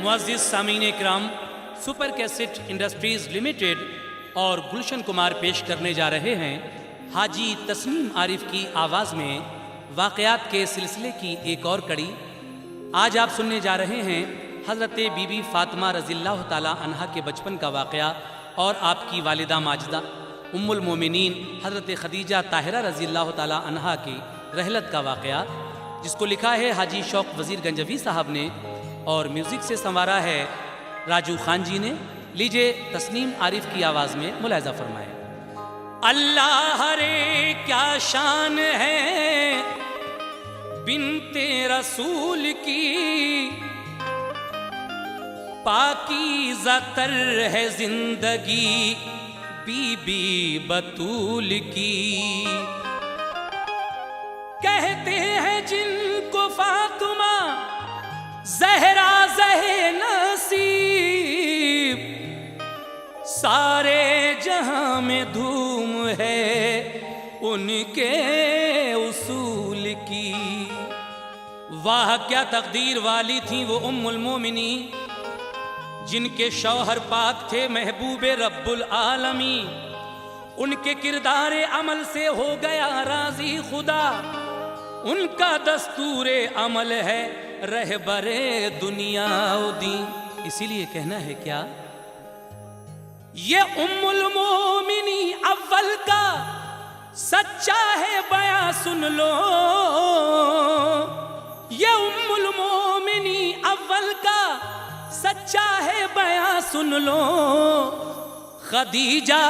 मुअज़्ज़िज़ सामीन इकराम, super cassette industries limited और गुलशन कुमार पेश करने जा रहे हैं हाजी तस्नीम आरिफ की आवाज़ में वाक़यात के सिलसिले की एक और कड़ी। आज आप सुनने जा रहे हैं हज़रत बीबी फ़ातिमा रज़ियल्लाहु ताला अन्हा के बचपन का वाक़या और आपकी वालिदा माजिदा उम्मुल मोमिनीन हज़रत खदीजा ताहिरा रज़ियल्लाहु ताला अन्हा की रहलत का वाक़या, जिसको लिखा है हाजी शौक़ वज़ीर गंजवी साहब ने और म्यूज़िक से संवारा है राजू खान जी ने। लीजिए तस्नीम आरिफ की आवाज़ में मुलाहिज़ा फरमाएं। अल्लाह रे क्या शान है बिन्ते रसूल की, पाकीज़ा तर है जिंदगी बीबी बतूल की। कहते हैं जिनको फातिमा ज़हरा ज़हे नसीब, सारे जहां में धूम है उनके उसूल की। वाह क्या तकदीर वाली थी वो उम्मुल मोमिनी, जिनके शौहर पाक थे महबूबे रब्बुल आलमी। उनके किरदारे अमल से हो गया राजी खुदा, उनका दस्तूरे अमल है रहबरे दुनिया दी। इसीलिए कहना है क्या, ये उम्मुल मोमिनी अव्वल का सच्चा है बयां सुन लो। ये उम्मुल मोमिनी अव्वल का सच्चा है बयां सुन लो। खदीजा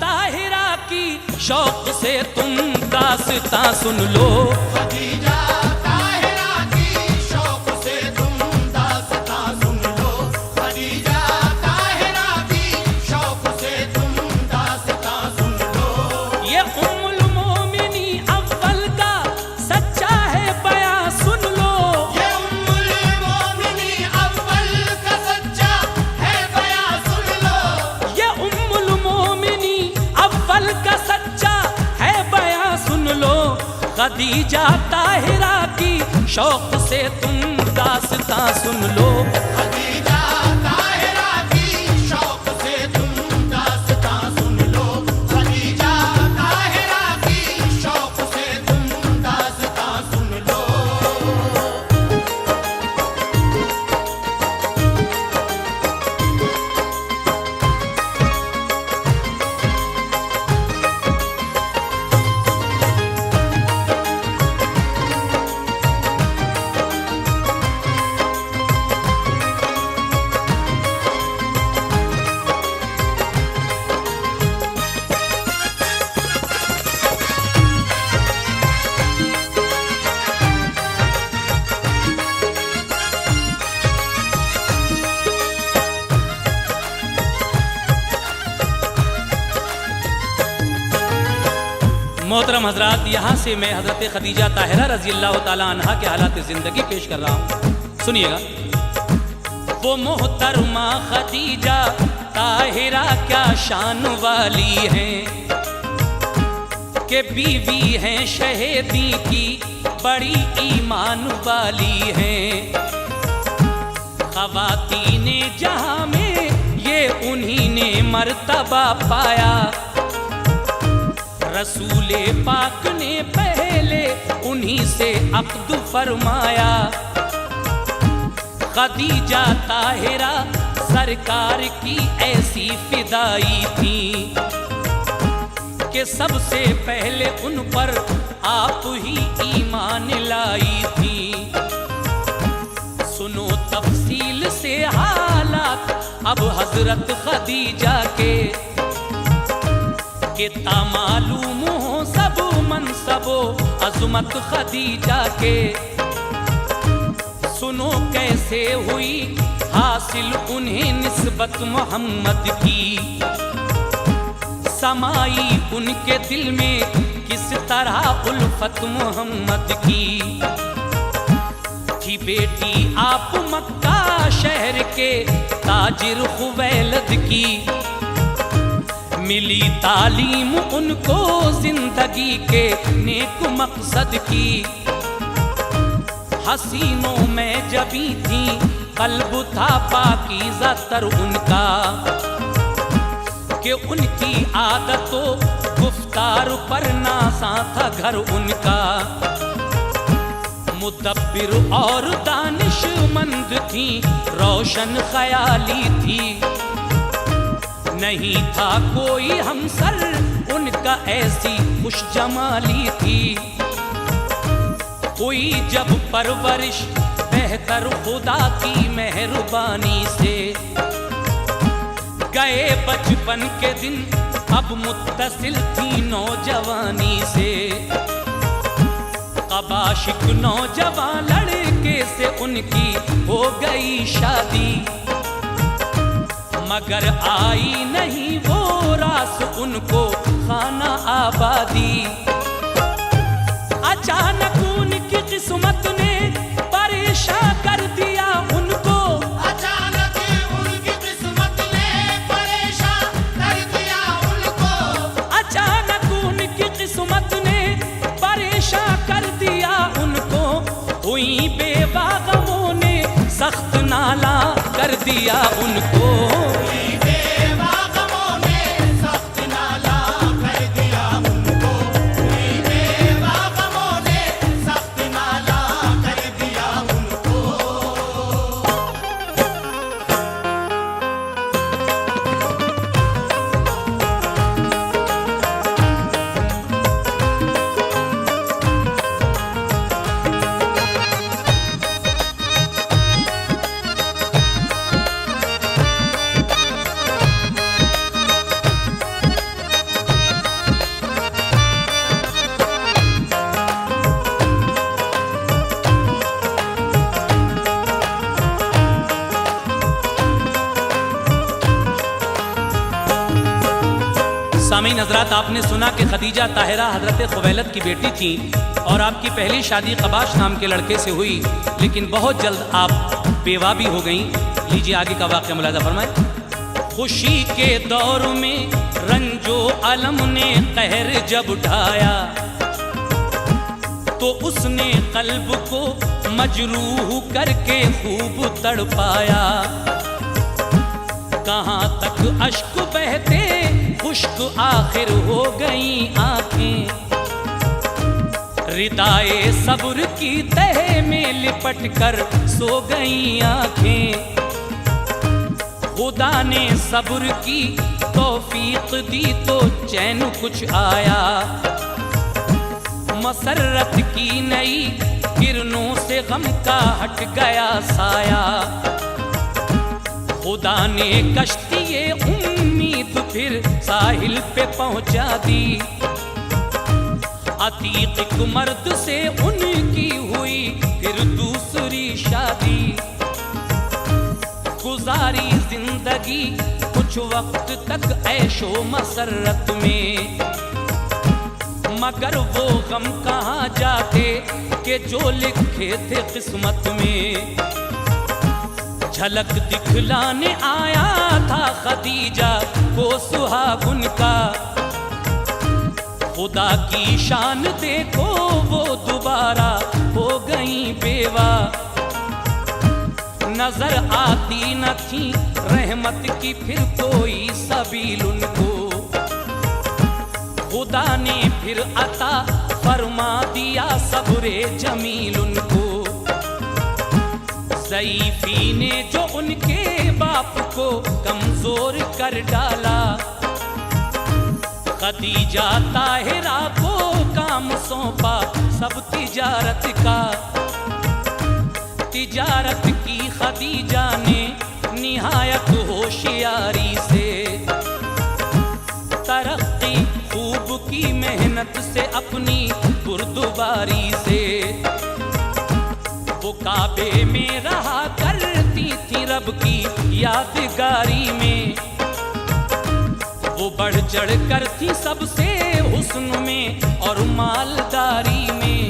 ताहिरा की शौक से तुम दास्तां सुन लो। खदीजा ताहिरा की शौक से तुम दास्तां सुन लो। खदीजा ताहिरा की शौक से तुम दास्तां सुन लो। ये उम्मुल मोमिनी अव्वल का सच्चा है बयां सुन लो। ये उम्मुल मोमिनी अव्वल का सच्चा है बयां सुन लो। ये उम्मुल मोमिनी अव्वल का सच्चा है बयां सुन लो। खदीजा ताहिरा की शौक से तुम दास्तां सुन लो। खदीजा ताहिरा की शौक से तुम दास्तां सुन लो। खदीजा ताहिरा की शौक से तुम दास्तां सुन लो। मोहतरम हजरात, यहाँ से मैं हज़रत खदीजा ताहिरा रज़ियल्लाहु ताला अन्हा के हालात ज़िंदगी पेश कर रहा हूँ। सुनिएगा। वो मोहतरमा खदीजा ताहिरा क्या शान वाली हैं कि बीवी हैं शहीदी की बड़ी ईमान वाली हैं। ख़वातीने जहाँ में ये उन्हीं ने मर्तबा पाया, रसूले पाक ने पहले उन्हीं से अक़्द फरमाया। खदीजा ताहिरा सरकार की ऐसी फिदाई थी कि सबसे पहले उन पर आप ही ईमान लाई थी। सुनो तफसील से हालात अब हजरत खदीजा के तामालूम हो सब मनसबो अज़मत खदीजा के। सुनो कैसे हुई हासिल उन्हें निस्बत मोहम्मद की, समाई उनके दिल में किस तरह उल्फत मोहम्मद की। थी बेटी आप मक्का शहर के ताजिर खुवैलद की, मिली तालीम उनको जिंदगी के नेक मकसद की। हसीनों में जबी थी कल्ब था पाकीज़ा तर उनका, कि उनकी आदतों गुफ्तार पर नासा था घर उनका। मुदब्बिर और दानिशमंद थी, रोशन ख्याली थी, नहीं था कोई हमसर उनका ऐसी खुश जमाली थी। हुई जब परवरिश बेहतर खुदा की मेहरबानी से, गए बचपन के दिन अब मुत्तसिल थी नौजवानी से। अब आशिक नौजवान लड़के से उनकी हो गई शादी, मगर आई नहीं वो रास उनको खाना आबादी। अचानक उनकी किस्मत ने परेशान कर दिया उनको, अचानक उनकी किस्मत ने परेशान कर दिया उनको, अचानक उनकी किस्मत ने परेशान कर दिया उनको। हुई बेवा गमों ने सख्त नाला कर दिया उनको। सामीन हजरात, आपने सुना कि खदीजा ताहिरा हजरत खुवैलद की बेटी थी और आपकी पहली शादी कबाश नाम के लड़के से हुई, लेकिन बहुत जल्द आप बेवा भी हो गईं। लीजिए आगे का वाक़या मुलाज़ा फरमाएं। खुशी के दौर में रंजो अलम ने कहर जब ढाया, तो उसने कल्ब को मजरूह करके खूब तड़पाया। कहाँ तक अश्क बहते खुश्क आखिर हो गई आंखें, रिदाए सब्र की तह में लिपट कर सो गई आंखें। खुदा ने सब्र की तौफीक दी तो चैन कुछ आया, मसरत की नई किरणों से गम का हट गया साया। खुदा ने कश्ती उम्मीद फिर साहिल पे पहुंचा दी, अतीक एक मर्द से उनकी हुई फिर दूसरी शादी। गुजारी जिंदगी कुछ वक्त तक ऐशो मसरत में, मगर वो गम कहाँ जाते कि जो लिखे थे किस्मत में। झलक दिखलाने आया था खदीजा को सुहागुन का, खुदा की शान देखो वो दोबारा हो गई बेवा। नजर आती न थी रहमत की फिर कोई सबील उनको, खुदा ने फिर अता फरमा दिया सब्रे जमील उनको। ज़ईफ़ी ने जो उनके बाप को कमजोर कर डाला, खदीजा ताहिरा को काम सौंपा सब तिजारत का। तिजारत की खदीजा ने निहायत होशियारी से, तरक्की खूब की मेहनत से अपनी बुर्दबारी से। वो काबे में रहा करती थी रब की यादगारी में, वो बढ़ चढ़ कर थी सबसे हुस्न में और मालदारी में।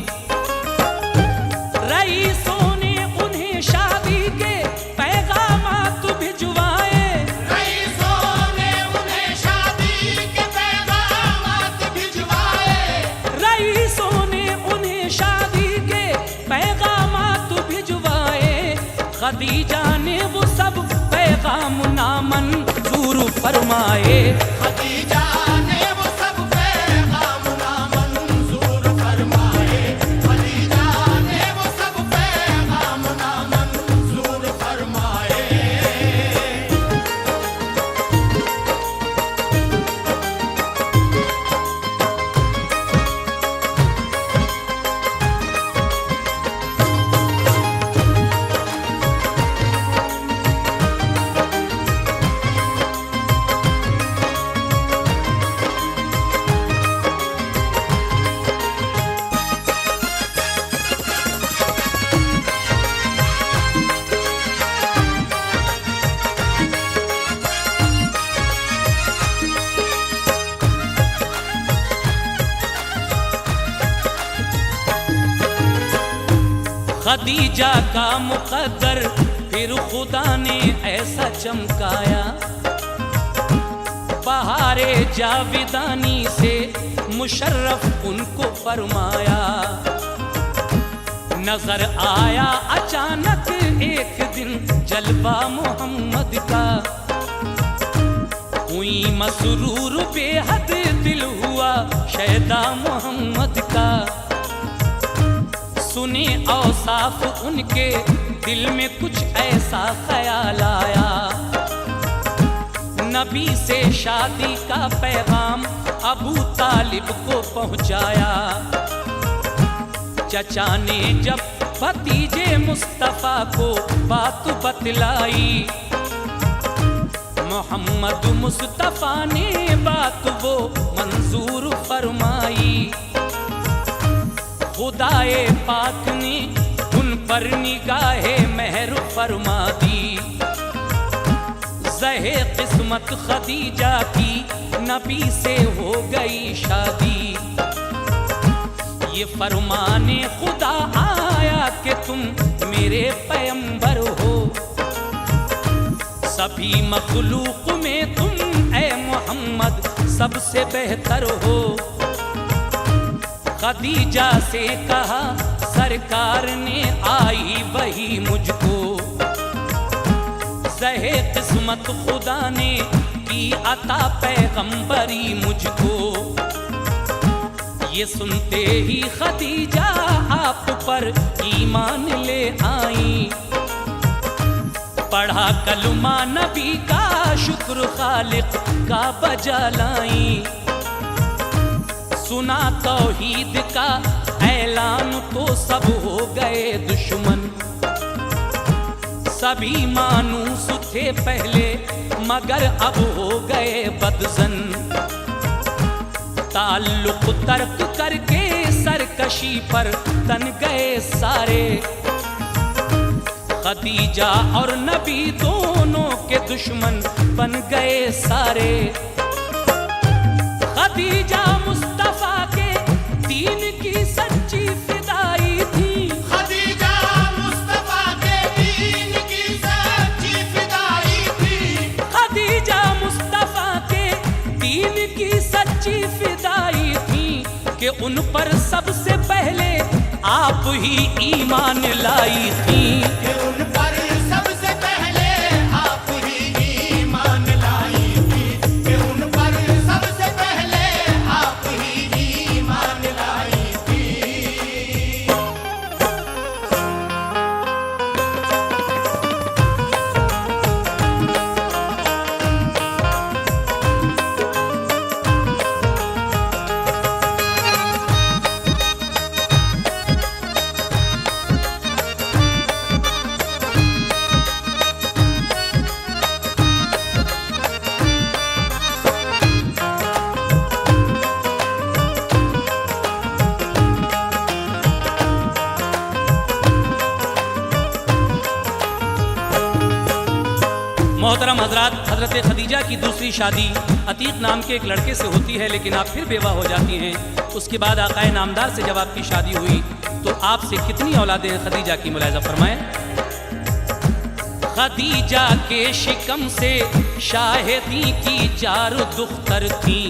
रईसों ने उन्हें शादी के पैगामात भिजवाए, रईसों ने उन्हें शादी के पैगामात भिजवाए, रईसों ने उन्हें शादी के पैगामात भिजवाए। खदीजा ने वो सब पैगाम नामंजूर फरमाए। खदीजा ने वो सब पैगाम नामंजूर फरमाए। खदीजा ने वो सब पैगाम नामंजूर फरमाए। खदीजा का मुकद्दर फिर खुदा ने ऐसा चमकाया, बहारे जाविदानी से मुशर्रफ उनको फरमाया। नजर आया अचानक एक दिन जलवा मोहम्मद का, हुई मसरूर बेहद दिल हुआ शैदा मोहम्मद का। सुने औसाफ उनके दिल में कुछ ऐसा ख्याल आया, नबी से शादी का पैगाम अबू तालिब को पहुंचाया। चचा ने जब भतीजे मुस्तफा को बात बतलाई, मोहम्मद मुस्तफा ने बात वो मंजूर फरमाई। खुदाए पाक ने उन पर निगाहे मेहर फरमा दी। ज़हे किस्मत खदीजा की नबी से हो गई शादी। ये फरमाने खुदा आया कि तुम मेरे पैगंबर हो, सभी मखलूक में तुम ए मोहम्मद सबसे बेहतर हो। खदीजा से कहा सरकार ने आई वही मुझको, ज़हे किस्मत खुदा ने की अता पैगंबरी मुझको। ये सुनते ही खदीजा आप पर ईमान ले आई, पढ़ा कलमा नबी का शुक्र खालिक का बजा लाई। सुना तौहीद का ऐलान तो सब हो गए दुश्मन, सभी मानूस थे पहले मगर अब हो गए बदजन। ताल्लुक तर्क करके सरकशी पर तन गए सारे, खदीजा और नबी दोनों के दुश्मन बन गए सारे। खदीजा मुस्तफा के दीन की सच्ची फिदाई थी। खदीजा मुस्तफा के दीन की सच्ची फिदाई थी। खदीजा मुस्तफा के दीन की सच्ची फिदाई थी कि उन पर सबसे पहले आप ही ईमान लाई थी। कि उन पर सबसे पहले आप ही ईमान लाई थी। कि उन पर सबसे पहले आप ही ईमान लाई थी। मोहतरम हजरात, हजरत खदीजा की दूसरी शादी अतीक नाम के एक लड़के से होती है, लेकिन आप फिर बेवा हो जाती हैं। उसके बाद आकाए नामदार से जब आपकी शादी हुई तो आपसे कितनी औलादें खदीजा की मुलाहिजा फरमाएं। खदीजा के शिकम से शाहिदी की 4 दुख्तर थी।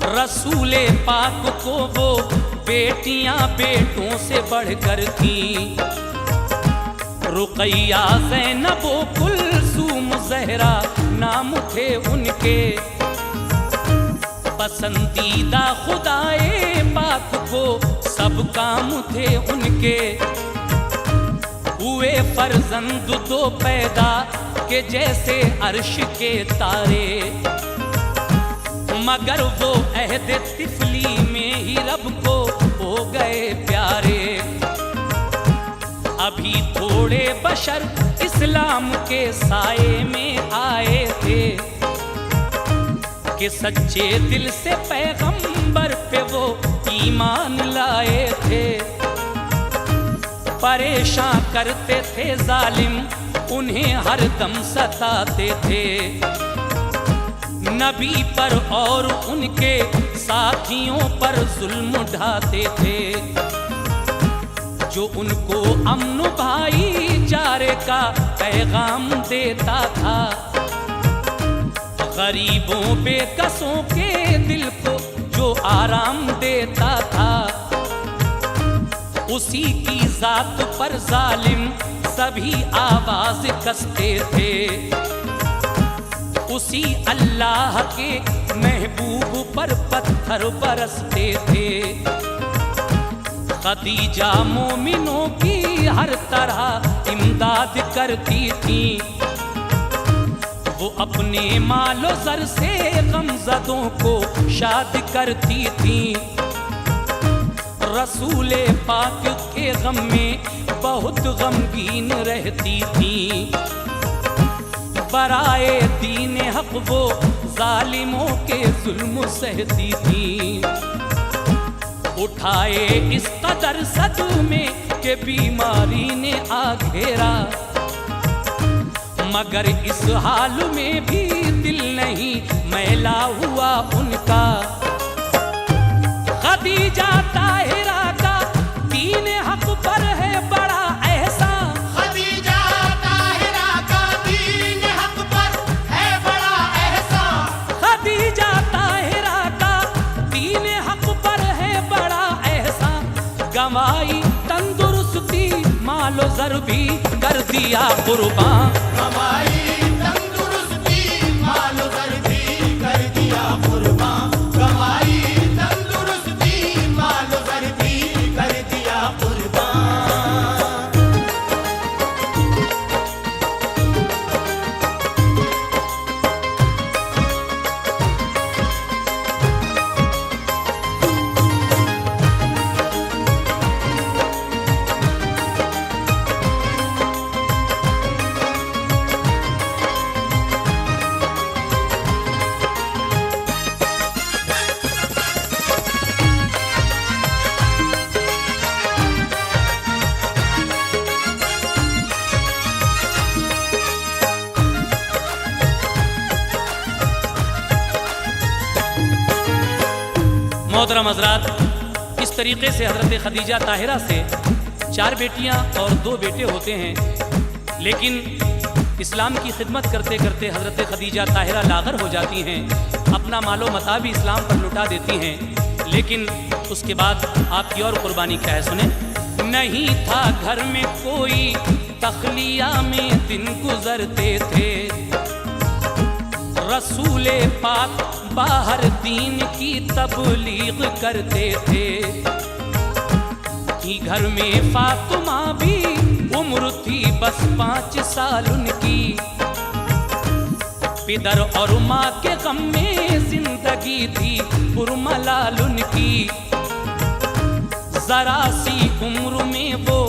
रसूले पाक को वो बेटियां बेटों से बढ़कर थी। रुकैया ज़ैनब कुलसूम ज़हरा नाम थे उनके। पसंदीदा खुदाए पाक को सब काम थे उनके। हुए फर्जंद दो पैदा के जैसे अर्श के तारे, मगर वो अहद तिफली में ही रब को हो गए प्यारे। अभी थोड़े बशर इस्लाम के साए में आए थे कि सच्चे दिल से पैगंबर पे वो ईमान लाए थे। परेशान करते थे जालिम उन्हें हर दम सताते थे। नबी पर और उनके साथियों पर जुल्म ढाते थे। जो उनको अमन भाईचारे का पैगाम देता था, गरीबों बेकसों के दिल को जो आराम देता था, उसी की जात पर जालिम सभी आवाज कसते थे। उसी अल्लाह के महबूब पर पत्थर बरसते थे। खदीजा मोमिनों की हर तरह इमदाद करती थी। वो अपने मालो ज़र से गमज़दों को शाद करती थी। रसूले पाक के गम में बहुत गमगीन रहती थी। बराए दीन हक वो जालिमों के जुल्म सहती थी। उठाए इस कदर सदमे के बीमारी ने आ घेरा, मगर इस हाल में भी दिल नहीं मैला हुआ उनका। खदीजा ताहिरा का दीन हक पर है बड़ा एहसान। खदीजा ताहिरा का दीन हक पर है बड़ा एहसान। खदीजा ताहिरा का दीन हक पर है बड़ा एहसान। गंवाई तंदुरुस्ती मालो ज़र भी कर दिया कुर्बान। कमाई तंदुरुस्ती मालो ज़र भी कर दिया कुर्बान। कमाई तंदुरुस्ती मालो ज़र भी कर दिया कुर्बान। मोहतरम हज़रात, इस तरीके से हज़रत खदीजा ताहिरा से 4 बेटियां और 2 बेटे होते हैं। लेकिन इस्लाम की खिदमत करते करते हज़रत खदीजा ताहिरा लागर हो जाती हैं। अपना मालो मता भी इस्लाम पर लुटा देती हैं। लेकिन उसके बाद आपकी और कुर्बानी क्या है, सुने। नहीं था घर में कोई, तखलिया में दिन गुजरते थे। रसूले पाक बाहर दीन की तबलीग करते थे। कि घर में फातिमा भी उम्र थी बस 5 साल उनकी। पिदर और माँ के गम में जिंदगी थी पुरमलाल उनकी। जरा सी उम्र में वो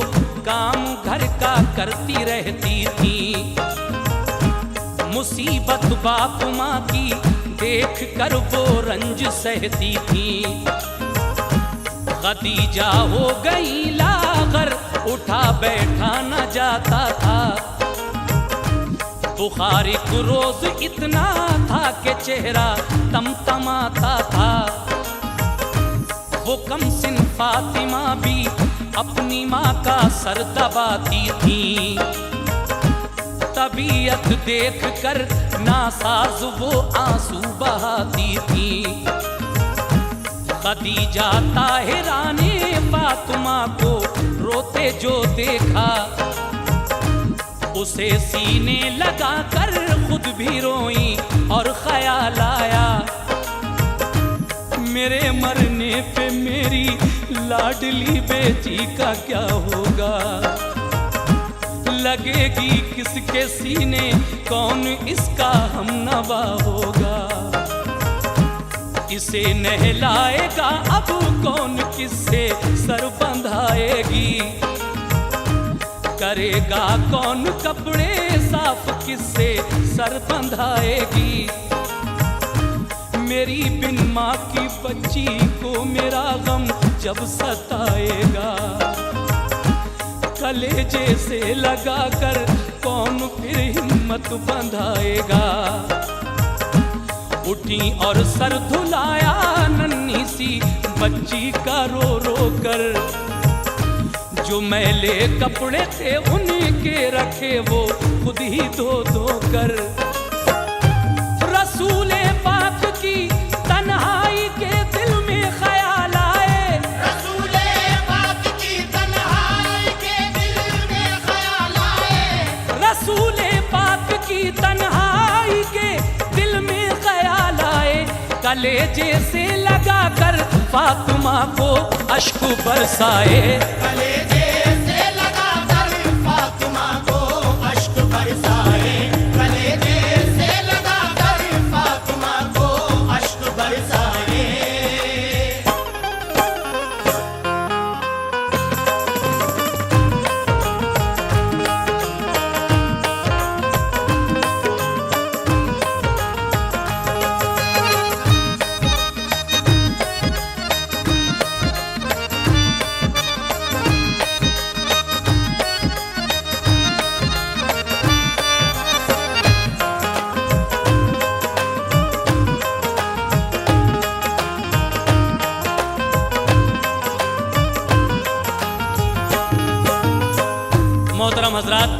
काम घर का करती रहती थी। मुसीबत बाप माँ की देख कर वो रंज सहती थी। खदीजा हो गई लागर, उठा बैठा न जाता था। बुखार एक रोज इतना था कि चेहरा तमतमाता था। वो कम सिन फातिमा भी अपनी माँ का सर दबाती थी। तबीयत देख कर नासाज वो आंसू बहाती थी। खदीजा ताहिरा ने फातिमा को रोते जो देखा, उसे सीने लगा कर खुद भी रोई और ख्याल आया, मेरे मरने पे मेरी लाडली बेटी का क्या होगा, लगेगी किसके सीने, कौन इसका हमनवा होगा, इसे नहलाएगा अब कौन, किससे सर बंधाएगी, करेगा कौन कपड़े साफ, किससे सर बंधाएगी, मेरी बिन माँ की बच्ची को मेरा गम जब सताएगा, कलेजे से लगाकर कौन फिर हिम्मत बंधाएगा, उठी और सर धुलाया नन्ही सी बच्ची का रो रो कर, जो मैले कपड़े थे उनके रखे वो खुद ही धो धो कर, रसूले पाक की तन्हाई के दिल में ख्याल आए, रसूले पाक की तन्हाई के दिल में ख्याल आए, रसूले पाक की तन्हाई के दिल में ख्याल आए, कलेजे से लगाकर फातिमा को अश्क बरसाए, कलेजे से लगाकर फातिमा को अश्क बरसाए, कलेजे से लगाकर फातिमा को अश्क बरसाए। मोहतरम हजरात,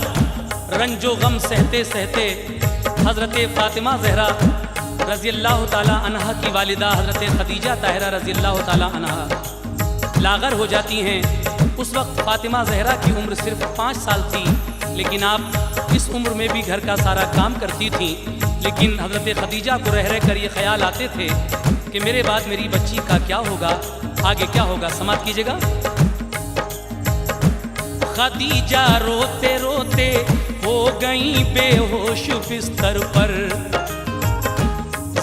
रंजो गम सहते सहते हज़रत फ़ातिमा ज़हरा रज़ी अल्लाह ताला अन्हा की वालिदा हज़रत खदीजा ताहिरा रज़ी अल्लाह ताला अन्हा लागर हो जाती हैं। उस वक्त फ़ातिमा ज़हरा की उम्र सिर्फ 5 साल थी, लेकिन आप इस उम्र में भी घर का सारा काम करती थीं। लेकिन हज़रत खदीजा को रह रह कर ये ख्याल आते थे कि मेरे बाद मेरी बच्ची का क्या होगा, आगे क्या होगा। समाप्त कीजिएगा। खदीजा रोते रोते हो गई बेहोश बिस्तर पर,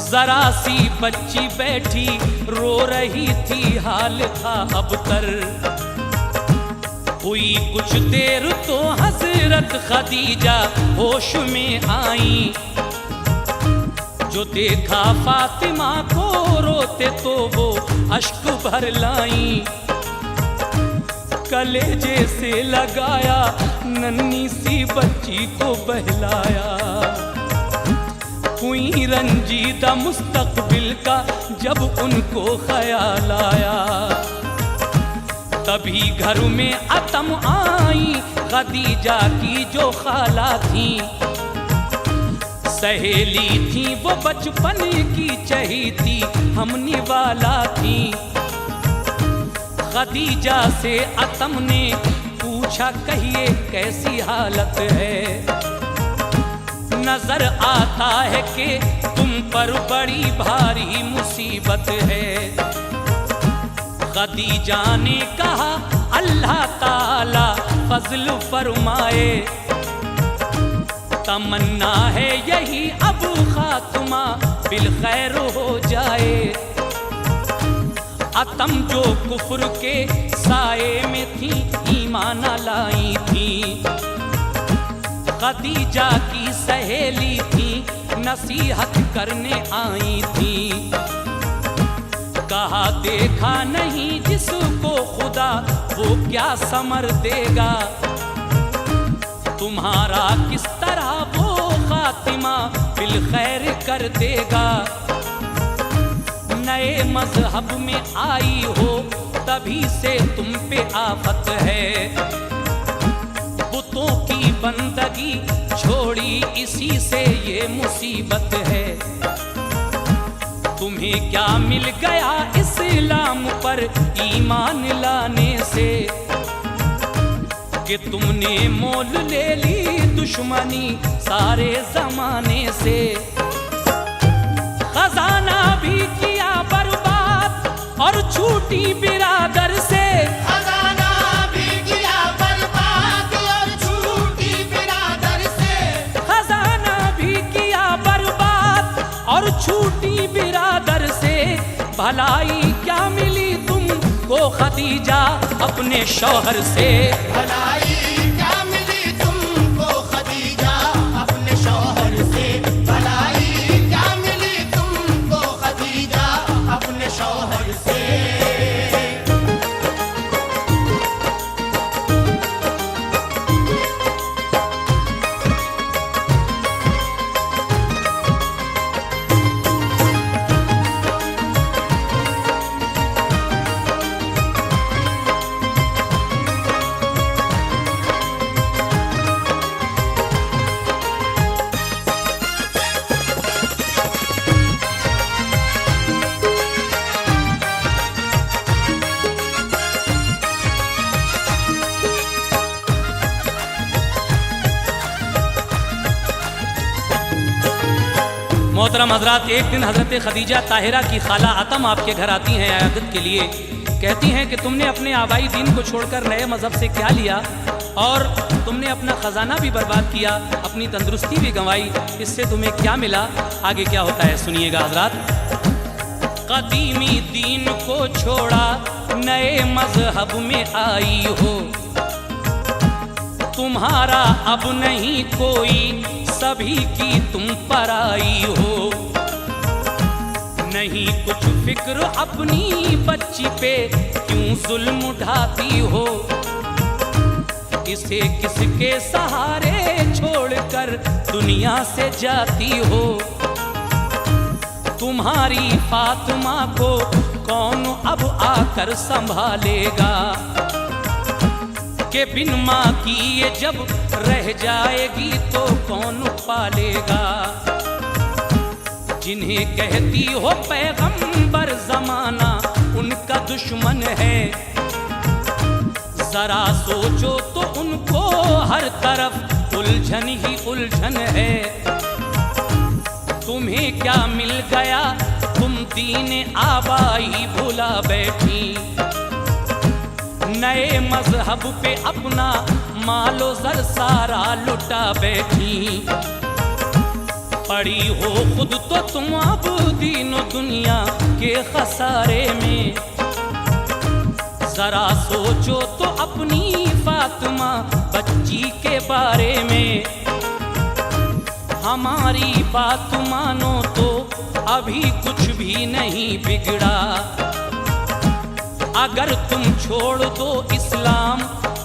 जरा सी बच्ची बैठी रो रही थी, हाल था अबतर। हुई कुछ देर तो हजरत खदीजा होश में आई, जो देखा फातिमा को रोते तो वो अश्क भर लाई। कलेजे से लगाया नन्ही सी बच्ची को बहलाया, हुई रंजीदा मुस्तकबिल का जब उनको ख्याल आया। तभी घर में अतम आई खदीजा की जो खाला थी, सहेली थी वो बचपन की चहीती हमने वाला थी। खदीजा से अतम ने पूछा कहिए कैसी हालत है, नजर आता है कि तुम पर बड़ी भारी मुसीबत है। खदीजा ने कहा अल्लाह ताला फजल फरमाए, तमन्ना है यही अब खात्मा बिल खैर हो जाए। अतम जो कुफ्र के साए में थी ईमान लाई थी, खदीजा की सहेली थी नसीहत करने आई थी। कहा देखा नहीं जिसको खुदा वो क्या समर देगा, तुम्हारा किस तरह वो खातिमा बिल खैर कर देगा। नए मजहब में आई हो तभी से तुम पे आफत है, बुतों की बंदगी छोड़ी इसी से ये मुसीबत है। तुम्हें क्या मिल गया इस्लाम पर ईमान लाने से, कि तुमने मोल ले ली दुश्मनी सारे जमाने से। खजाना भी किया बर्बाद और छूटी बिरादर से। खजाना भी किया बर्बाद और छूटी बिरादर से। खजाना भी किया बर्बाद और छूटी बिरादर से। भलाई क्या मिली तुमको खदीजा अपने शौहर से। भलाई क्या मिली तुमको खदीजा अपने शौहर से। भलाई क्या मिली तुमको खदीजा अपने शौहर से। मोहतरम हजरात, एक दिन हजरत खदीजा ताहिरा की खाला आतम आपके घर आती हैं आयादत के लिए। कहती हैं कि तुमने अपने आबाई दीन को छोड़कर नए मजहब से क्या लिया, और तुमने अपना खजाना भी बर्बाद किया, अपनी तंदुरुस्ती भी गंवाई, इससे तुम्हें क्या मिला। आगे क्या होता है सुनिएगा हजरात। कदीमी दीन को छोड़ा नए मजहब में आई हो, तुम्हारा अब नहीं कोई सभी की तुम पराई हो। नहीं कुछ फिक्र अपनी बच्ची पे क्यों जुल्म उठाती हो। इसे किसके सहारे छोड़कर दुनिया से जाती हो। तुम्हारी फातिमा को कौन अब आकर संभालेगा, के बिन माँ की ये जब रह जाएगी तो कौन पालेगा। जिन्हें कहती हो पैगंबर जमाना उनका दुश्मन है। जरा सोचो तो उनको हर तरफ उलझन ही उलझन है। तुम्हें क्या मिल गया, तुम दीन आबाई भुला बैठी। नए मजहब पे अपना मालो जर सारा लुटा बैठी। पड़ी हो खुद तो तुम अब दीनो दुनिया के खसारे में। जरा सोचो तो अपनी फातिमा बच्ची के बारे में। हमारी बात मानो तो अभी कुछ भी नहीं बिगड़ा। अगर तुम छोड़ दो इस्लाम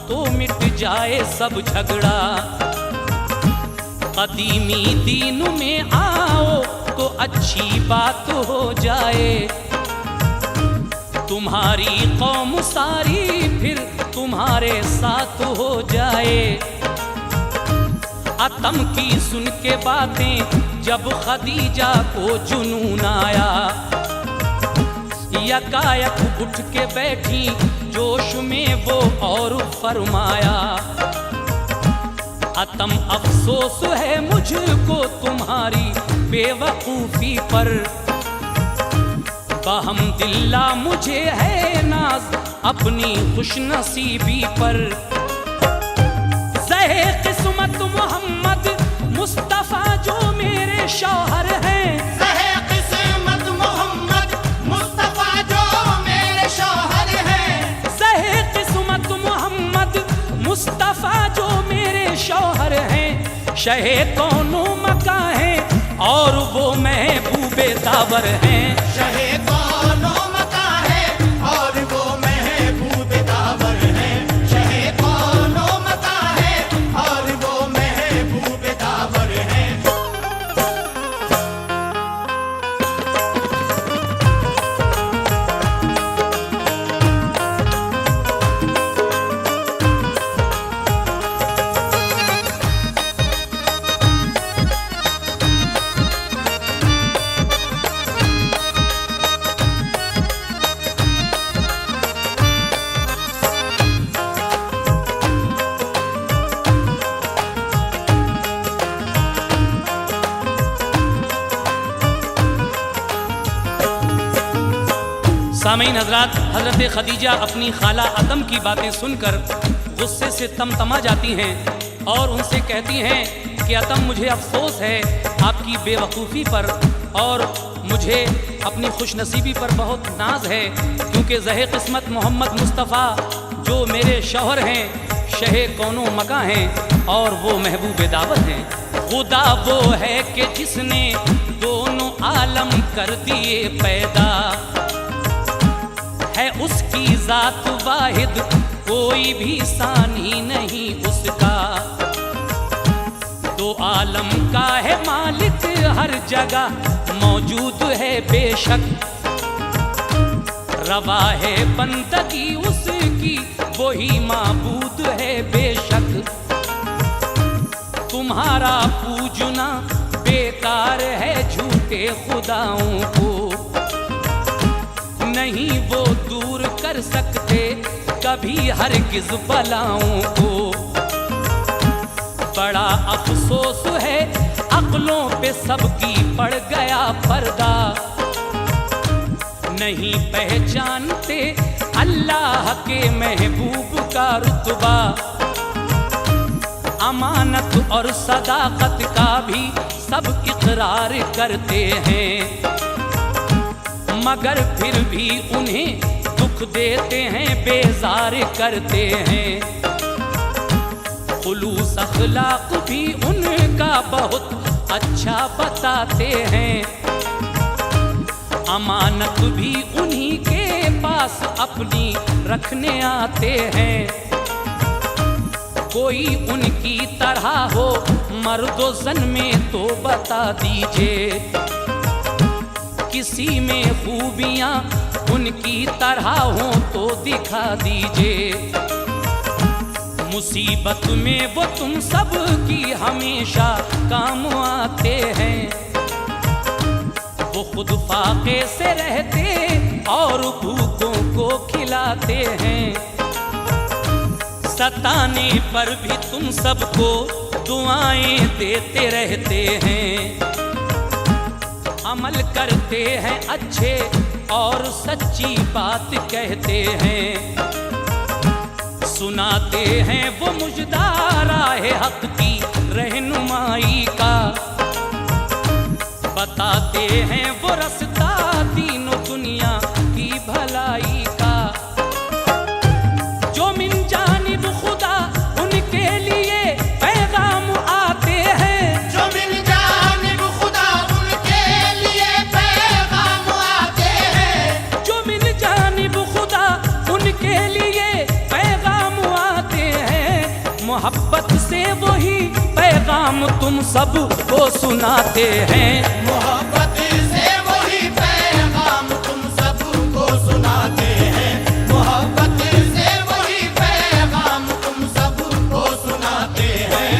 तो मिट जाए सब झगड़ा। कदीमी दीन में आओ तो अच्छी बात हो जाए। तुम्हारी कौम सारी फिर तुम्हारे साथ हो जाए। आतम की सुन के बातें जब खदीजा को जुनून आया। यकायक उठ के बैठी जोश में वो और फरमाया। आतम अफसोस है मुझको तुम्हारी बेवकूफ़ी पर। बहमदिल्ला मुझे है नाज अपनी खुशनसीबी पर। ज़हे किस्मत मोहम्मद मुस्तफ़ा जो मेरे शौहर हैं। ज़हे किस्मत मोहम्मद मुस्तफ़ा जो मेरे शौहर हैं। ज़हे किस्मत मोहम्मद मुस्तफ़ा जो मेरे शौहर हैं। शहे कौनो मका हैं और वो महबूबे दावर हैं। शहे कौनो मका है और वो महबूब दावर है। शहे कौनो मका है और वो महबूब दावर है। सामीन हजरात, हजरत खदीजा अपनी खाला अतम की बातें सुनकर गुस्से से तमतमा जाती हैं और उनसे कहती हैं कि अतम, मुझे अफसोस है आपकी बेवकूफ़ी पर और मुझे अपनी खुशनसीबी पर बहुत नाज है, क्योंकि ज़हे किस्मत मोहम्मद मुस्तफ़ा जो मेरे शौहर हैं, शहे कौनो मका हैं और वो महबूब दावत हैं। खुदा वो है कि जिसने दोनों आलम कर दिए पैदा, है उसकी ज़ात वाहिद, कोई भी सानी नहीं उसका। दो आलम का है मालिक, हर जगह मौजूद है बेशक। रवा है बंदगी उसकी, वही माबूद है बेशक। तुम्हारा पूजना बेकार है झूठे खुदाओं को, नहीं वो दूर कर सकते कभी हरगिज़ बलाओं को। बड़ा अफसोस है अक्लों पे सबकी पड़ गया पर्दा, नहीं पहचानते अल्लाह के महबूब का रुतबा। अमानत और सदाकत का भी सब इकरार करते हैं, मगर फिर भी उन्हें दुख देते हैं, बेजार करते हैं। खुलूस अखलाक भी उनका बहुत अच्छा बताते हैं, अमानत भी उन्हीं के पास अपनी रखने आते हैं। कोई उनकी तरह हो मर्दो ज़न में तो बता दीजिए, किसी में खूबियाँ उनकी तरह हो तो दिखा दीजिए। मुसीबत में वो तुम सब की हमेशा काम आते हैं, वो खुद फाके से रहते और भूखों को खिलाते हैं। सताने पर भी तुम सबको दुआएं देते रहते हैं, अमल करते हैं अच्छे और सच्ची बात कहते हैं। सुनाते हैं वो मुजदारा है हक की रहनुमाई का, बताते हैं वो रास्ता तीनों दुनिया की भलाई का। जो मिन जानिब खुदा उनके लिए पैगाम आते हैं, जो मिन जानिब खुदा उनके लिए पैगाम आते हैं, जो मिन जानिब खुदा उनके लिए पैगाम आते हैं। मोहब्बत से वही पैगाम तुम सब को सुनाते हैं, मोहब्बत से वही पैगाम तुम सबको सुनाते हैं, मोहब्बत से वही पैगाम तुम सबको सुनाते हैं।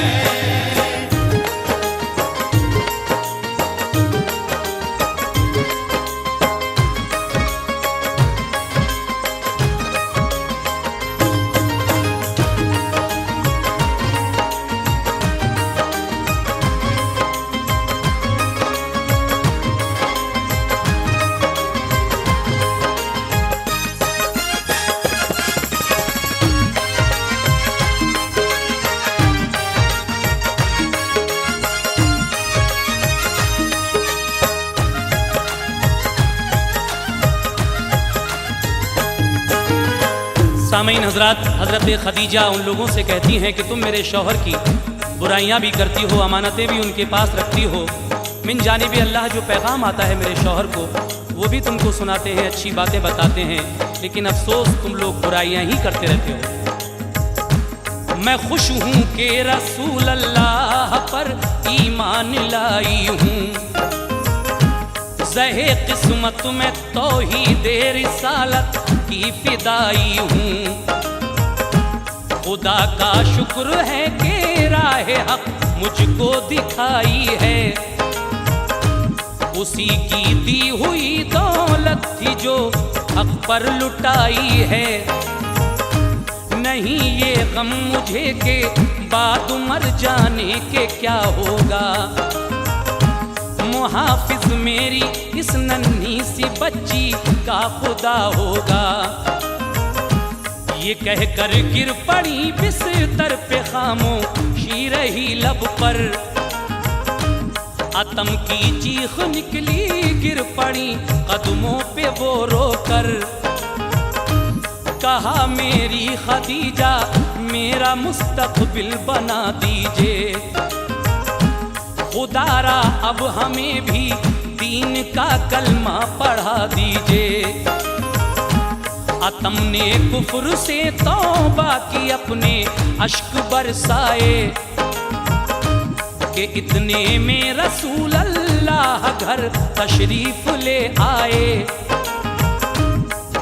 सामीन हजरात, हजरत खदीजा उन लोगों से कहती हैं कि तुम मेरे शौहर की बुराइयां भी करती हो, अमानतें भी उनके पास रखती हो। मिन जानिब अल्लाह जो पैगाम आता है मेरे शौहर को वो भी तुमको सुनाते हैं, अच्छी बातें बताते हैं, लेकिन अफसोस तुम लोग बुराइयां ही करते रहते हो। मैं खुश हूँ कि रसूल अल्लाह पर ईमान लाई हूँ, ज़हे किस्मत में तौहीद रिसालत की फिदाई हूँ। खुदा का शुक्र है कि राह हक मुझको दिखाई है, उसी की दी हुई दौलत थी जो हक पर लुटाई है। नहीं ये गम मुझे के बाद मर जाने के क्या होगा, मुहाफिज मेरी इस नन्ही सी बच्ची का खुदा होगा। ये कहकर गिर पड़ी बिस्तर पे खामोशी रही लब पर। अतम की चीख निकली गिर पड़ी कदमों पे वो रोकर। कहा मेरी खदीजा मेरा मुस्तकबिल बना दीजिए, खुदारा अब हमें भी दीन का कलमा पढ़ा दीजिए। अतम ने कुफ्र से तौबा की अपने अश्क बरसाए कि इतने में रसूल अल्लाह घर तशरीफ ले आए।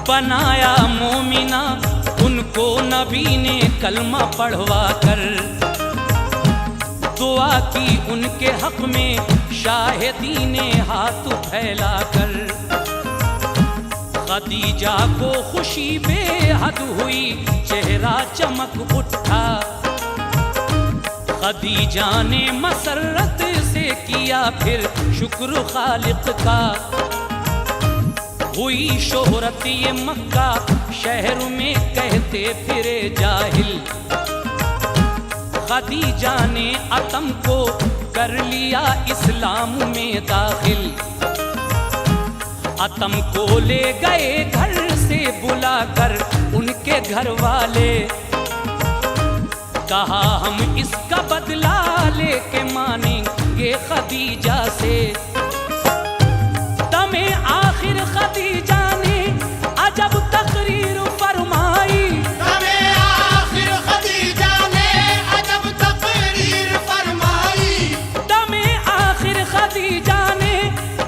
बनाया मोमिना उनको नबी ने कलमा पढ़वा कर। दुआ की उनके हक में शाहिदी ने हाथ फैला कर। खदीजा को खुशी बेहद हुई चेहरा चमक उठा। खदीजा ने मसरत से किया फिर शुक्र खालिक का। हुई शोहरत ये मक्का शहर में कहते फिरे जाहिल। खदीजा ने अतम को कर लिया इस्लाम में दाखिल। अतम को ले गए घर से बुलाकर उनके घर वाले। कहा हम इसका बदला लेके मानेंगे खदीजा से। दमे आखिर खदीजा ने अजब तकरीर फरमाई। दमे आखिर खदीजा ने अजब तकरीर फरमाई। दमे आखिर खदीजा ने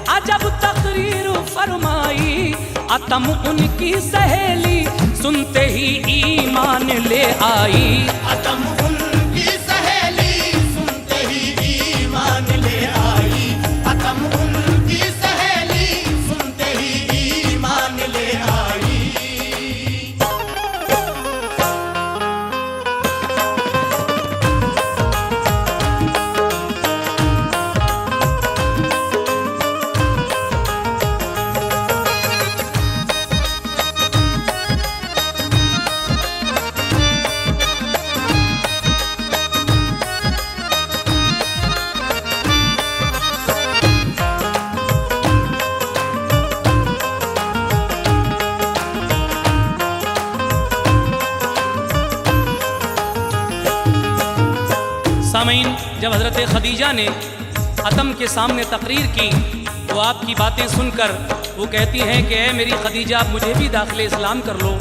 अजब तकरीर फरमाई। अतम उनकी सहेली सुनते ही ईमान ले आई। अतम उनकी सहेली सुनते ही ईमान ले आई। अतम उनकी सहेली सुनते ही ईमान ले आई। सामीन, जब हज़रत खदीजा ने अतम के सामने तकरीर की तो आपकी बातें सुनकर वो कहती हैं कि ऐ मेरी खदीजा आप मुझे भी दाखिले इस्लाम कर लो।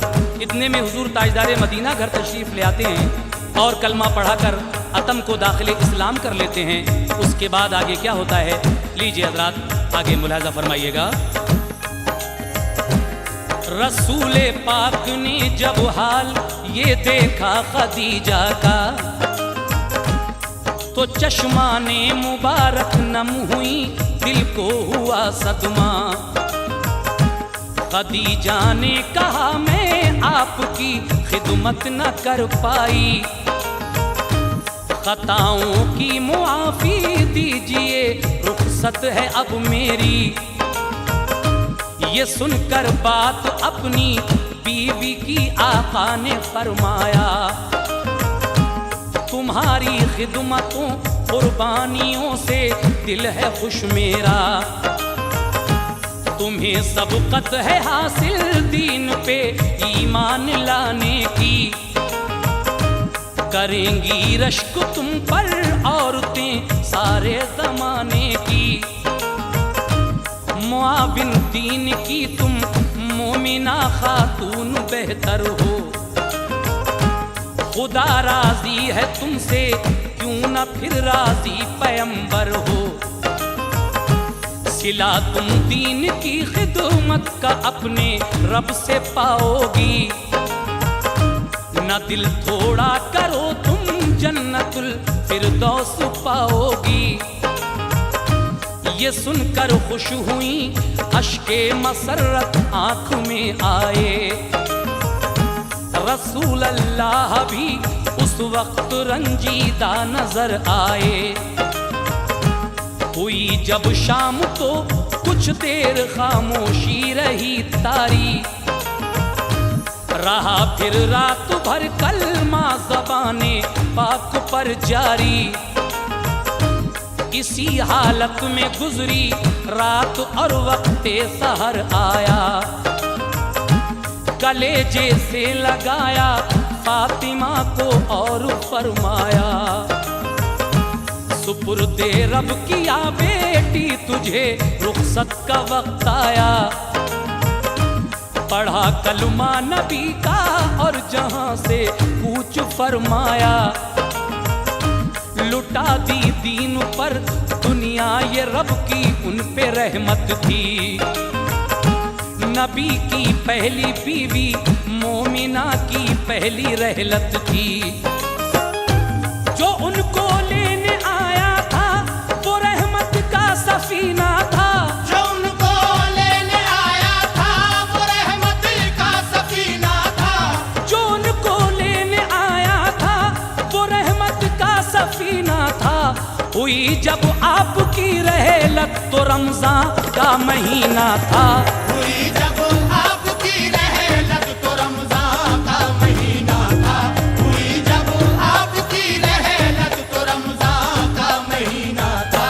इतने में हुजूर ताजदार मदीना घर तशरीफ़ ले आते हैं और कलमा पढ़ाकर अतम को दाखिले इस्लाम कर लेते हैं। उसके बाद आगे क्या होता है लीजिए हज़रात आगे मुलाज़ा फरमाइएगा। रसूल पाक ने जब हाल ये देखा खदीजा का तो चश्माने मुबारक नम हुई दिल को हुआ सदमा। खदीजा ने कहा मैं आपकी खिदमत न कर पाई। खताओं की मुआफी दीजिए रुखसत है अब मेरी। ये सुनकर बात अपनी बीवी की आका ने फरमाया। तुम्हारी खिदमतों कुर्बानियों से दिल है खुश मेरा। तुम्हें सबकत है हासिल दीन पे ईमान लाने की। करेंगी रश्क तुम पर औरतें सारे ज़माने की। मुआविन दीन की तुम मोमिना खातून बेहतर हो। खुदा राजी है तुमसे क्यों न फिर राजी पैगंबर हो। सिला तुम दीन की खिदमत का अपने रब से पाओगी। न दिल थोड़ा करो तुम जन्नतुल फिरदौस पाओगी। ये सुनकर खुश हुई अश्के मसरत आँख में आए। रसूल अल्लाह भी उस वक्त रंजीदा नजर आए। हुई जब शाम तो कुछ देर खामोशी रही तारी, रहा फिर रात भर कलमा ज़बाने पाक पर जारी। इसी हालत में गुजरी रात और वक्ते सहर आया, कलेजे से लगाया फातिमा को और फरमाया, सुपुर्दे रब किया बेटी तुझे रुखसत का वक्त आया। पढ़ा कलमा नबी का और जहां से कूच फरमाया, लुटा दी दीन पर दुनिया ये रब की उन पे रहमत थी। नबी की पहली बीवी मोमिना की पहली रहलत थी। जो उनको लेने आया था वो रहमत का सफीना था, जो उनको लेने आया था वो रहमत का सफीना था, जो उनको लेने आया था वो रहमत का सफीना था। हुई जब आपकी रहलत तो रमजान का महीना था, हुई जब आपकी रहलत तो रमजान का महीना था, हुई जब आपकी रहलत तो रमजान का महीना था।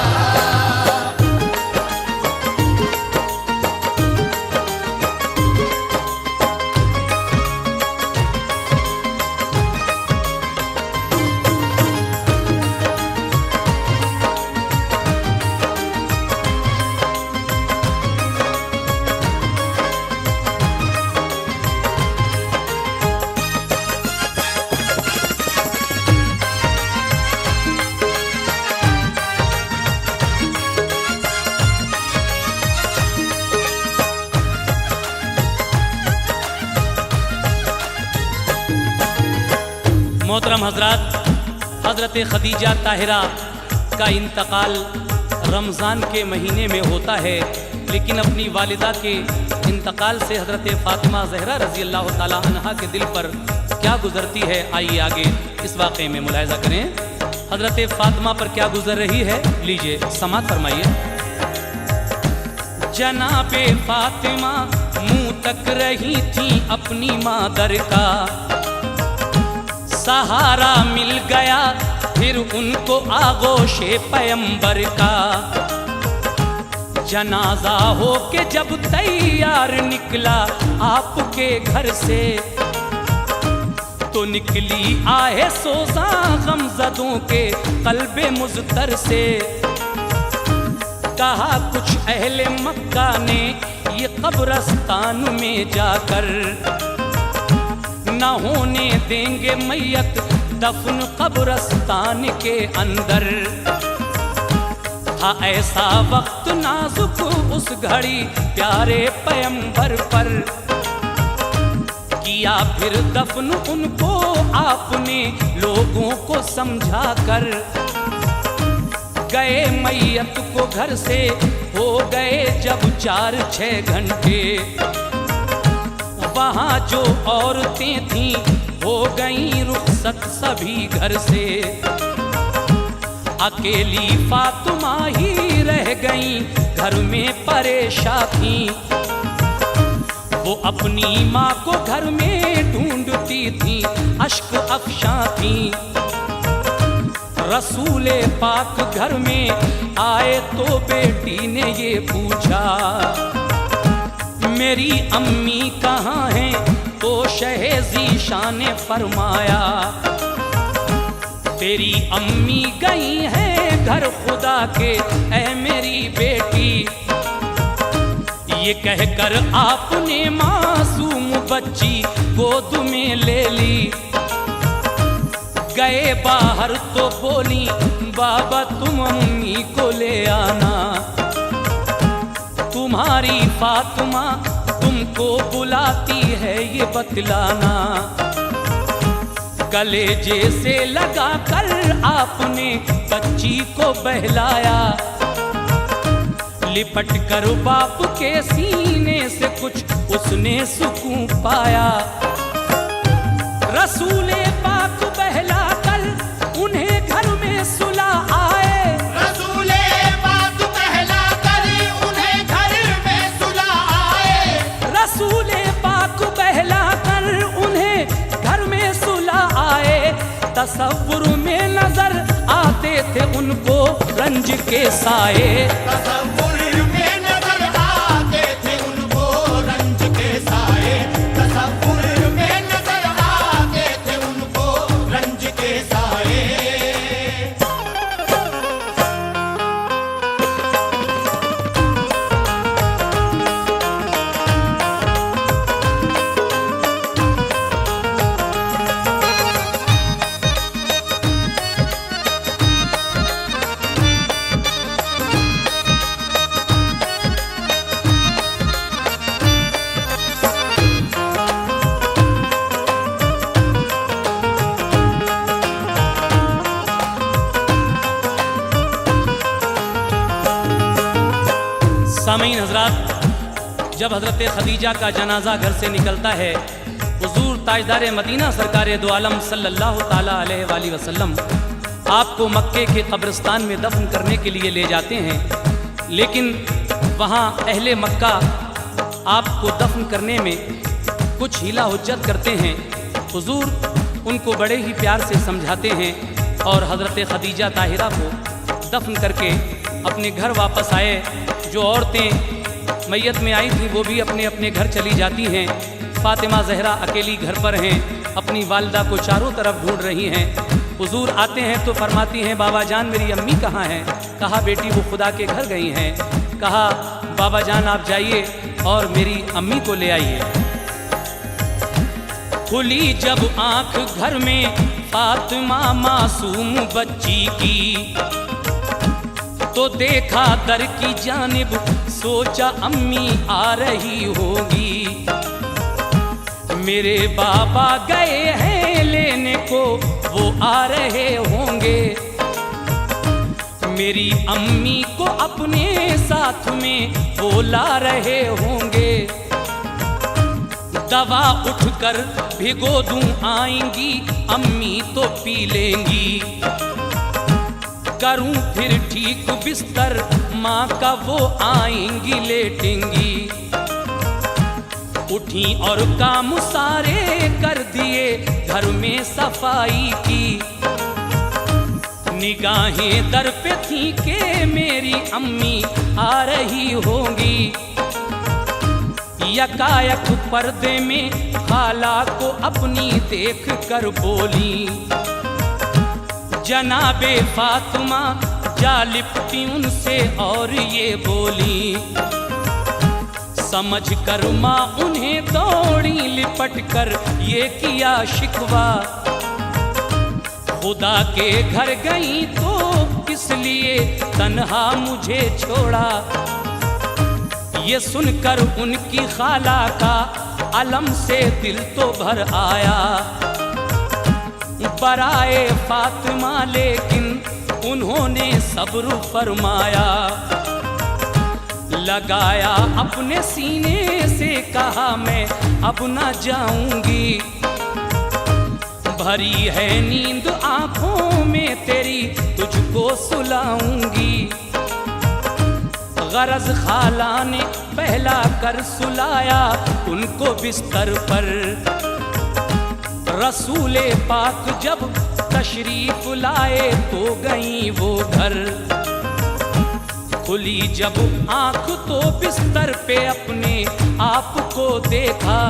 मोहतरम हजरात, हजरत खदीजा ताहिरा का इंतकाल रमज़ान के महीने में होता है, लेकिन अपनी वालिदा के इंतकाल से हजरत फातिमा ज़हरा रज़ी अल्लाह ताला अन्हा के दिल पर क्या गुजरती है, आइए आगे इस वाक़े में मुलाहिज़ा करें। हजरत फातिमा पर क्या गुजर रही है, लीजिए समात फरमाइए। जनाबे फातिमा मुँह तक रही थी अपनी मादर का, सहारा मिल गया फिर उनको आगोशे पैगंबर का। जनाजा हो के जब तैयार निकला आपके घर से, तो निकली आहे सोजा गमज़दों के कल्बे मुज़तर से। कहा कुछ अहले मक्का ने ये कब्रस्तान में जाकर, न होने देंगे मैयत दफन कब्रस्तान के अंदर। था ऐसा वक्त नाजुक उस घड़ी प्यारे पैगंबर पर, किया फिर दफन उनको आपने लोगों को समझा कर। गए मैयत को घर से हो गए जब 4-6 घंटे, वहाँ जो औरतें थीं हो गईं रुखसत सभी घर से। अकेली फातिमा ही रह गईं घर में परेशान थी, वो अपनी माँ को घर में ढूंढती थी अश्क अफशां थी। रसूले पाक घर में आए तो बेटी ने ये पूछा, मेरी अम्मी कहाँ हैं? तो शहेज़ी शान ने फरमाया, तेरी अम्मी गई हैं घर खुदा के ऐ मेरी बेटी। ये कहकर आपने मासूम बच्ची गोद में ले ली। गए बाहर तो बोली, बाबा तुम अम्मी को ले आना, तुम्हारी फातिमा तुमको बुलाती है ये बतलाना। कलेजे से लगा कर आपने बच्ची को बहलाया, लिपट कर बाप के सीने से कुछ उसने सुकून पाया। रसूले पाक बहला कर उन्हें घर में सुला आए, रसूले पाक तसव्वुर में नजर आते थे उनको रंज के साए। तसव्वुर में नजर आते थे उनको रंज के साए, तसव्वुर में नजर आते थे उनको रंज के साए। सामीन हजरात, जब हज़रत खदीजा का जनाजा घर से निकलता है, हुजूर ताजदार मदीना सरकार दो आलम सल्लल्लाहु ताला अलैहि वसल्लम आपको मक्के के कब्रिस्तान में दफन करने के लिए ले जाते हैं। लेकिन वहाँ अहले मक्का आपको दफन करने में कुछ हीला हुज्जत करते हैं। हुजूर उनको बड़े ही प्यार से समझाते हैं और हज़रत खदीजा ताहिरा को दफन करके अपने घर वापस आए। जो औरतें मैयत में आई थीं वो भी अपने अपने घर चली जाती हैं। फातिमा ज़हरा अकेली घर पर हैं, अपनी वालिदा को चारों तरफ ढूंढ रही हैं। हुजूर आते हैं तो फरमाती हैं, बाबा जान मेरी अम्मी कहाँ हैं? कहा बेटी वो खुदा के घर गई हैं। कहा बाबा जान आप जाइए और मेरी अम्मी को ले आइए। खुली जब आंख घर में फातिमा मासूम बच्ची की, तो देखा दर की जानिब, सोचा अम्मी आ रही होगी। मेरे बाबा गए हैं लेने को, वो आ रहे होंगे। मेरी अम्मी को अपने साथ में वो ला रहे होंगे। दवा उठकर भिगो दूं आएंगी, अम्मी तो पी लेंगी। करूं फिर ठीक बिस्तर, माँ का वो आएंगी लेटेंगी। उठी और काम सारे कर दिए, घर में सफाई की। निगाहें दर पे थी के मेरी अम्मी आ रही होंगी। यकायक पर्दे में खाला को अपनी देख कर बोली, जनाबे फातिमा जा लिपटी उनसे और ये बोली। समझ कर माँ उन्हें दौड़ी लिपट कर ये किया शिकवा। खुदा के घर गई तो इसलिए तन्हा मुझे छोड़ा। ये सुनकर उनकी खाला का अलम से दिल तो भर आया। बराए फातिमा लेकिन उन्होंने सब्र फरमाया। लगाया अपने सीने से कहा मैं अब न जाऊंगी। भरी है नींद आंखों में तेरी, तुझको सुलाऊंगी। गरज खाला ने पहला कर सुलाया उनको बिस्तर पर। रसूले पाक जब तशरीफ लाए तो गई वो घर। खुली जब आंख तो बिस्तर पे अपने आप को देखा।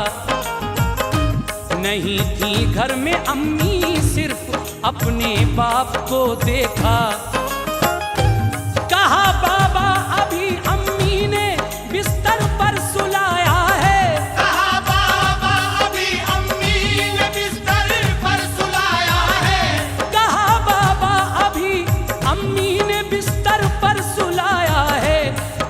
नहीं थी घर में अम्मी, सिर्फ अपने बाप को देखा। कहा बाबा अभी अम्मी ने बिस्तर पर सुलाया है। कहा बाबा अभी अम्मी ने बिस्तर पर सुलाया है। कहा बाबा अभी अम्मी ने बिस्तर पर सुलाया है।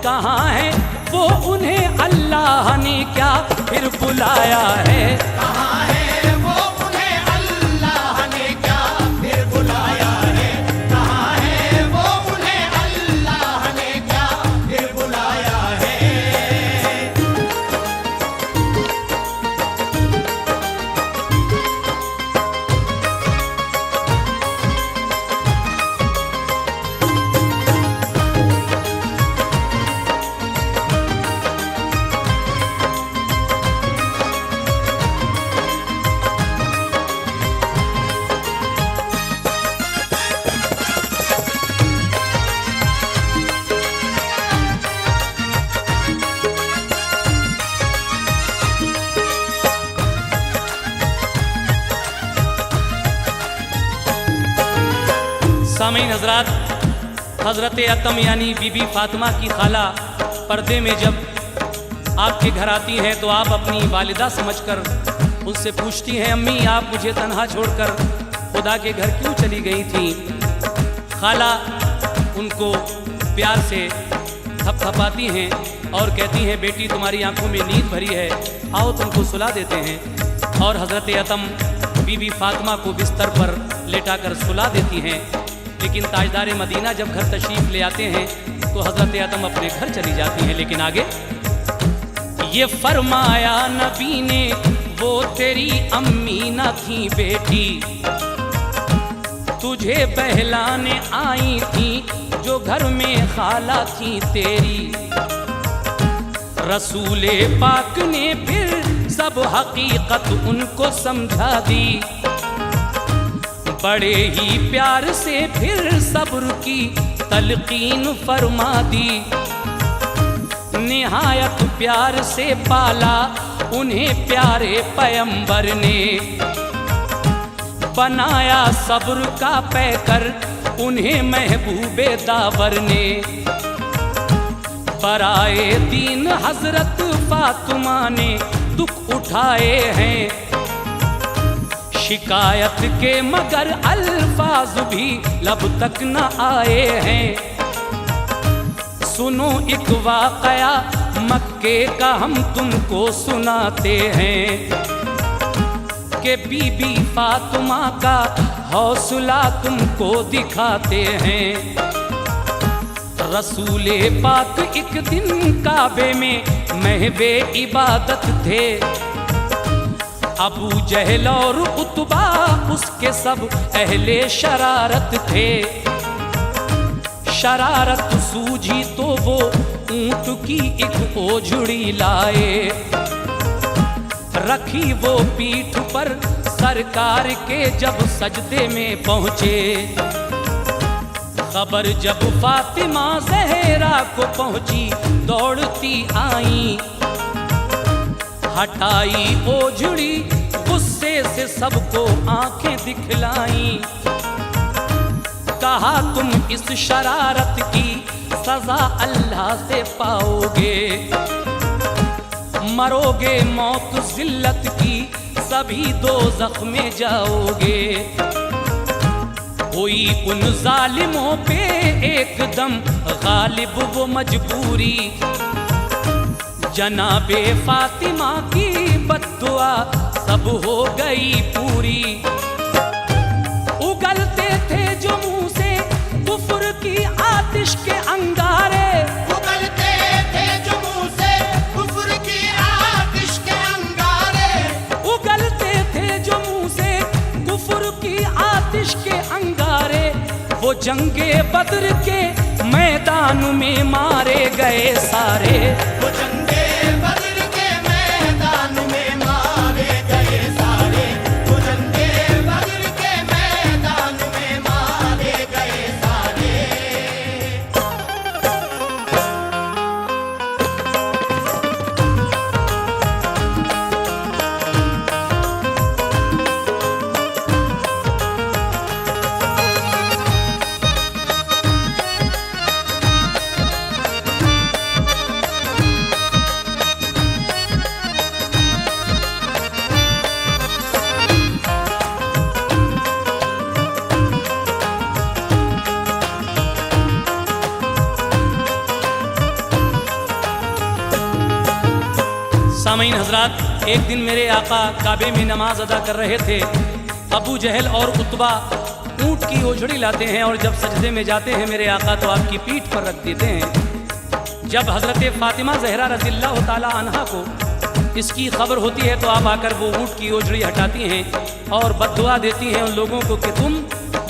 कहाँ है वो उन्हें अल्लाह ने क्या फिर बुलाया है। कहाँ है वो उन्हें अल्लाह ने क्या फिर बुलाया है। कहाँ है वो उन्हें अल्लाह ने क्या फिर बुलाया है। सामीन हजरात, हज़रत अतम यानी बीबी फातिमा की खाला पर्दे में जब आपके घर आती हैं तो आप अपनी वालिदा समझकर उनसे पूछती हैं, अम्मी आप मुझे तन्हा छोड़कर खुदा के घर क्यों चली गई थी? खाला उनको प्यार से थपथपाती हैं और कहती हैं, बेटी तुम्हारी आंखों में नींद भरी है, आओ तुमको सुला देते हैं। और हज़रत अतम बीबी फातिमा को बिस्तर पर लेटाकर सुला देती हैं। लेकिन ताजदार मदीना जब घर तशरीफ़ ले आते हैं तो हज़रत अतम अपने घर चली जाती हैं। लेकिन आगे ये फरमाया नबी ने, वो तेरी अम्मी न थी बेटी, तुझे बहलाने आई थी जो घर में खाला थी तेरी। रसूले पाक ने फिर सब हकीकत उनको समझा दी, बड़े ही प्यार से फिर सब्र की तलकीन फरमा दी। निहायत प्यार से पाला उन्हें प्यारे पैगंबर ने, बनाया सब्र का पैकर उन्हें महबूबे दावर ने। बराए दीन हजरत फातिमा ने दुख उठाए हैं, शिकायत के मगर अल्फाज भी लब तक न आए हैं। सुनो एक वाकया मक्के का हम तुमको सुनाते हैं, कि बीबी फातिमा का हौसला तुमको दिखाते हैं। रसूले पाक एक दिन काबे में महवे इबादत थे, अबू जहल और उतबा उसके सब अहले शरारत थे। शरारत सूझी तो वो ऊंट की एक ओझड़ी लाए, रखी वो पीठ पर सरकार के जब सजदे में पहुंचे। खबर जब फातिमा ज़हरा को पहुंची दौड़ती आई, हटाई ओझड़ी गुस्से से सबको आंखें दिखलाई। कहा तुम इस शरारत की सजा अल्लाह से पाओगे, मरोगे मौत जिल्लत की सभी दोज़ख में जाओगे। कोई उन जालिमों पे एकदम गालिब वो मजबूरी, जनाबे फातिमा की बद्दुआ सब हो गई पूरी। उगलते थे जो मुंह से कुफ्र की आतिश के अंगारे, उगलते थे जो मुंह से कुफ्र की आतिश के अंगारे, उगलते थे जो मुंह से कुफ्र की आतिश के अंगारे। वो जंगे बद्र के मैदान में मारे गए सारे, वो जंगे बद्र के मैदान में मारे गए सारे, वो जंगे बद्र के मैदान में मारे गए सारे। सामीन हजरात, एक दिन मेरे आका काबे में नमाज अदा कर रहे थे। अबू जहल और उतबा ऊँट की ओझड़ी लाते हैं और जब सजदे में जाते हैं मेरे आका तो आपकी पीठ पर रख देते हैं। जब हज़रत फातिमा ज़हरा रज़ियल्लाहु ताला अन्हा को इसकी खबर होती है तो आप आकर वो ऊँट की ओझड़ी हटाती हैं और बद्दुआ देती हैं उन लोगों को कि तुम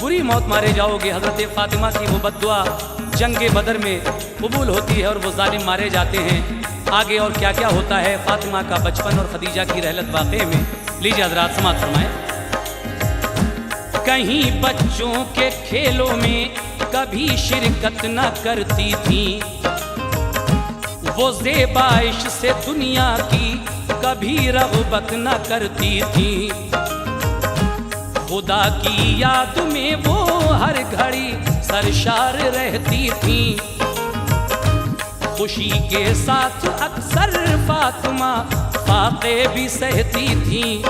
बुरी मौत मारे जाओगे। हज़रत फातिमा की वो बद्दुआ जंगे बदर में कबूल होती है और वो जालिम मारे जाते हैं। आगे और क्या क्या होता है फातिमा का बचपन और खदीजा की रहलत वाक़े में, लीजिए हज़रात समाअत फरमाएं। कहीं बच्चों के खेलों में कभी शिरकत न करती थी, वो ज़ेबाइश से दुनिया की कभी रग़बत न करती थी। खुदा की याद में वो हर घड़ी सरशार रहती थी। खुशी के साथ अक्सर फातिमा फाके भी सहती थी।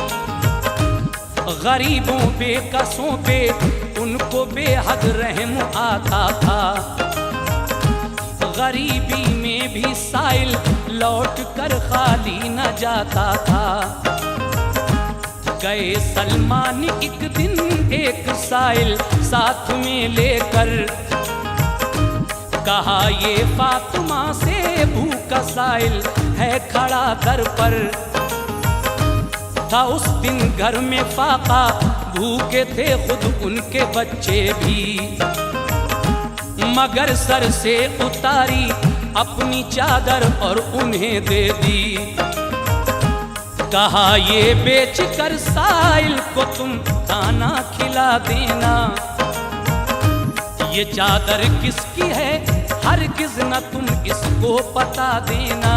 गरीबों बेकसों पे उनको बेहद रहम आता था। गरीबी में भी साइल लौट कर खाली न जाता था। गए सलमान एक दिन एक साइल साथ में लेकर, कहा ये फातिमा से भूखा साइल है खड़ा दर पर। था उस दिन घर में फाका, भूखे थे खुद उनके बच्चे भी। मगर सर से उतारी अपनी चादर और उन्हें दे दी। कहा ये बेच कर साइल को तुम खाना खिला देना। ये चादर किसकी है हरगिज़ न तुम इसको पता देना।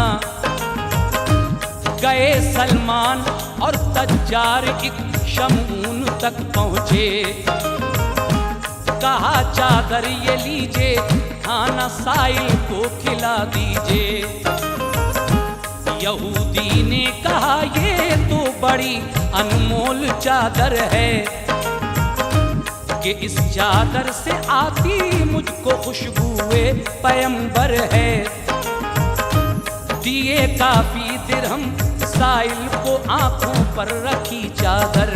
गए सलमान और तज्जार एक शमून तक पहुँचे। कहा चादर ये लीजिए, खाना साइल को खिला दीजिए। यहूदी ने कहा ये तो बड़ी अनमोल चादर है कि इस चादर से आती मुझको खुशबुए पैगंबर है। दिए काफी दिरहम साइल को आंखों पर रखी चादर।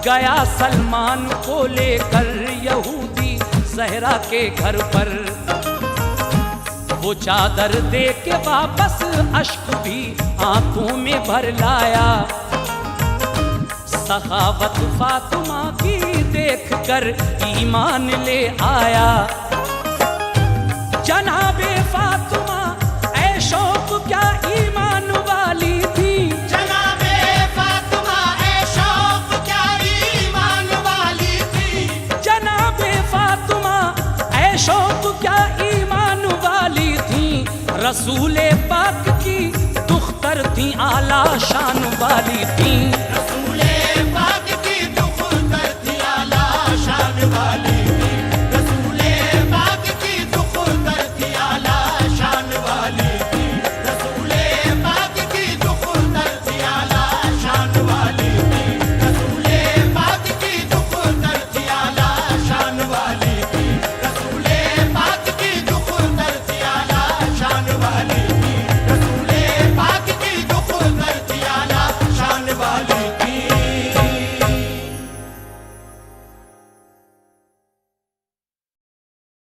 गया सलमान को लेकर यहूदी सहरा के घर पर। वो चादर दे के वापस अश्क भी आंखों में भर लाया। सखावत फातिमा की देख कर ईमान ले आया। जनाबे फातिमा ऐ शौक क्या ईमान वाली थी। जनाबे फातिमा ऐ शौक क्या ईमान वाली थी। जनाबे फातिमा ऐ शौक क्या ईमान वाली थी। रसूले पाक की दुख्तर थी, आला शान वाली थी। रसूले पाक